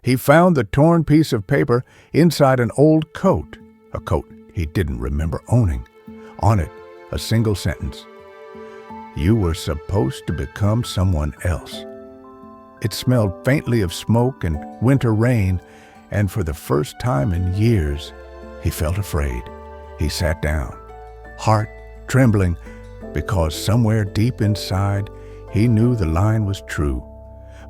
He found the torn piece of paper inside an old coat, a coat he didn't remember owning. On it, a single sentence. You were supposed to become someone else. It smelled faintly of smoke and winter rain, and for the first time in years, he felt afraid. He sat down, heart trembling, because somewhere deep inside, he knew the line was true.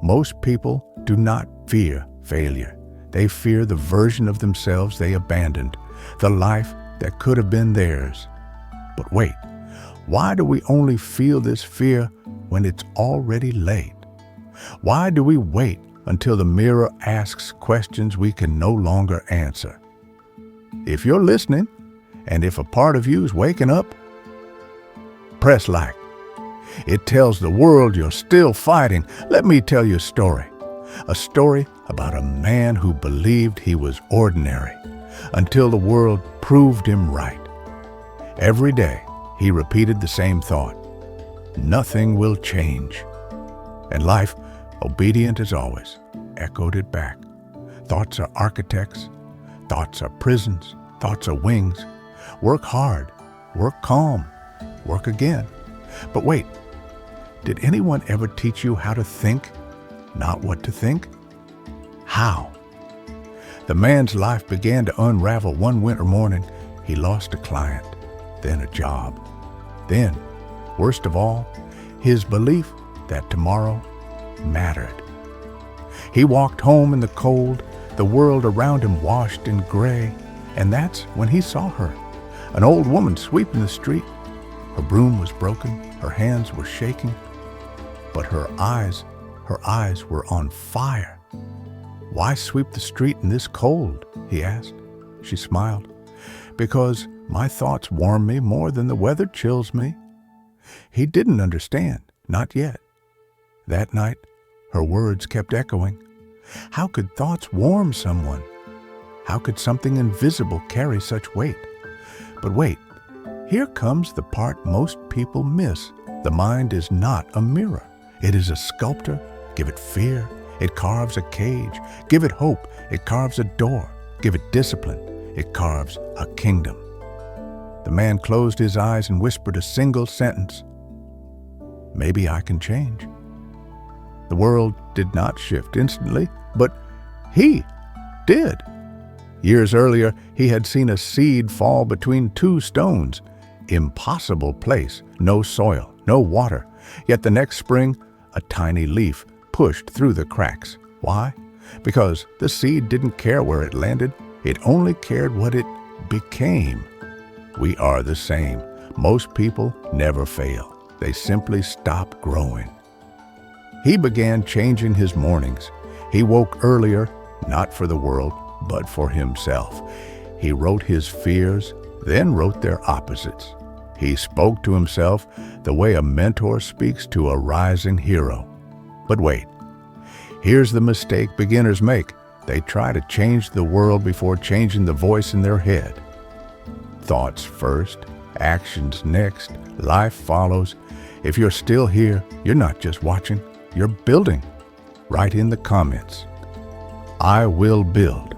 Most people do not fear failure. They fear the version of themselves they abandoned, the life that could have been theirs. But wait, why do we only feel this fear when it's already late? Why do we wait until the mirror asks questions we can no longer answer? If you're listening, and if a part of you is waking up, press like. It tells the world you're still fighting. Let me tell you a story about a man who believed he was ordinary until the world proved him right. Every day, he repeated the same thought: nothing will change. And life, obedient as always, echoed it back. Thoughts are architects, thoughts are prisons, thoughts are wings. Work hard, work calm, work again. But wait, did anyone ever teach you how to think, not what to think? How? The man's life began to unravel one winter morning. He lost a client, then a job. Then, worst of all, his belief that tomorrow mattered. He walked home in the cold, the world around him washed in gray, and that's when he saw her, an old woman sweeping the street. Her broom was broken, her hands were shaking, but her eyes were on fire. Why sweep the street in this cold? He asked. She smiled. Because my thoughts warm me more than the weather chills me. He didn't understand, not yet. That night, her words kept echoing. How could thoughts warm someone? How could something invisible carry such weight? But wait, here comes the part most people miss. The mind is not a mirror. It is a sculptor. Give it fear, it carves a cage. Give it hope, it carves a door. Give it discipline, it carves a kingdom. The man closed his eyes and whispered a single sentence: maybe I can change. The world did not shift instantly, but he did. Years earlier, he had seen a seed fall between two stones. Impossible place, no soil, no water. Yet the next spring, a tiny leaf pushed through the cracks. Why? Because the seed didn't care where it landed. It only cared what it became. We are the same. Most people never fail. They simply stop growing. He began changing his mornings. He woke earlier, not for the world, but for himself. He wrote his fears, then wrote their opposites. He spoke to himself the way a mentor speaks to a rising hero. But wait, here's the mistake beginners make. They try to change the world before changing the voice in their head. Thoughts first, actions next, life follows. If you're still here, you're not just watching, you're building. Write in the comments, I will build.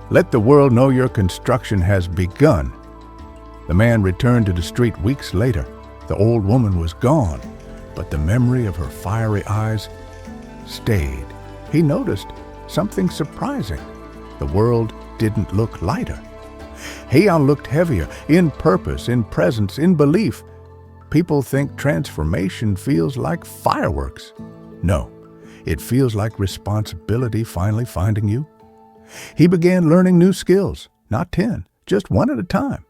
Let the world know your construction has begun. The man returned to the street weeks later. The old woman was gone, but the memory of her fiery eyes stayed. He noticed something surprising. The world didn't look lighter. Heian looked heavier, in purpose, in presence, in belief. People think transformation feels like fireworks. No, it feels like responsibility finally finding you. He began learning new skills, not 10, just one at a time.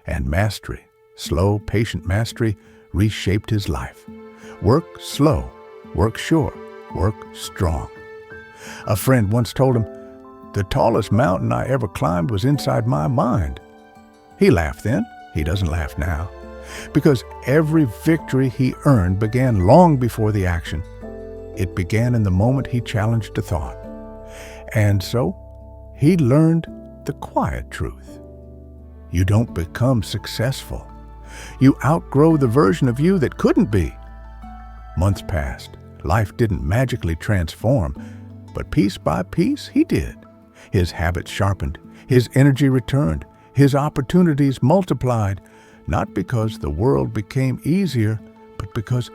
And mastery, slow, patient mastery, reshaped his life. Work slow, work sure, work strong. A friend once told him, the tallest mountain I ever climbed was inside my mind. He laughed then. He doesn't laugh now. Because every victory he earned began long before the action. It began in the moment he challenged a thought. And so, he learned the quiet truth. You don't become successful. You outgrow the version of you that couldn't be. Months passed. Life didn't magically transform. but piece by piece he did. His habits sharpened, his energy returned, his opportunities multiplied, not because the world became easier, but because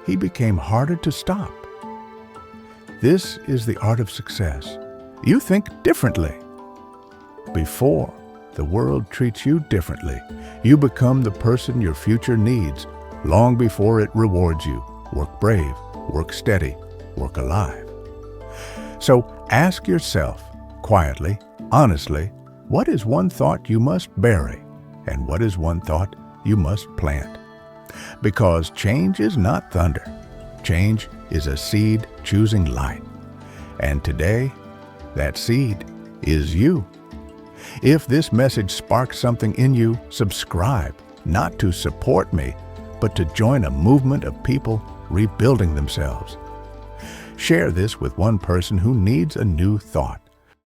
he became harder to stop. This is the art of success. You think differently. Before the world treats you differently, you become the person your future needs long before it rewards you. Work brave, work steady, work alive. So ask yourself, quietly, honestly, what is one thought you must bury, and what is one thought you must plant? Because change is not thunder. Change is a seed choosing light. And today, that seed is you. If this message sparks something in you, subscribe, not to support me, but to join a movement of people rebuilding themselves. Share this with one person who needs a new thought.